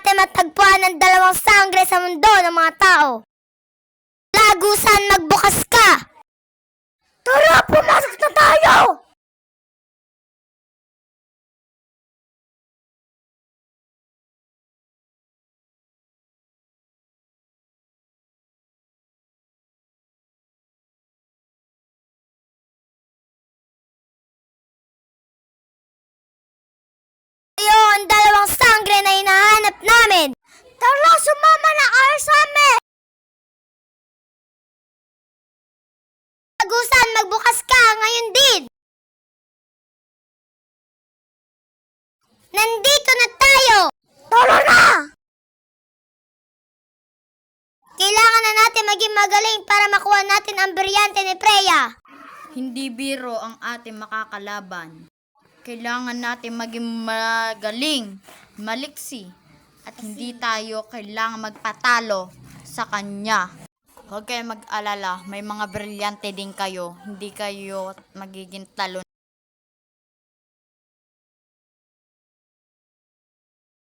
natin matagpuan ng dalawang sangre sa mundo ng mga tao. Lagusan, magbukas ka! Tara, pumasok na tayo! Tayo ang dalawang sangre na hinahanap namin! Tara, sumama na kayo sa amin! Lagusan, magbukas ka ngayon din! Nandito na tayo! Tara na! Kailangan na natin maging magaling para makuha natin ang brilyante ni Freya. Hindi biro ang ating makakalaban. Kailangan natin maging magaling, maliksi, at hindi tayo kailangan magpatalo sa kanya. Huwag kayong mag-alala, may mga brilyante din kayo. Hindi kayo magiging talo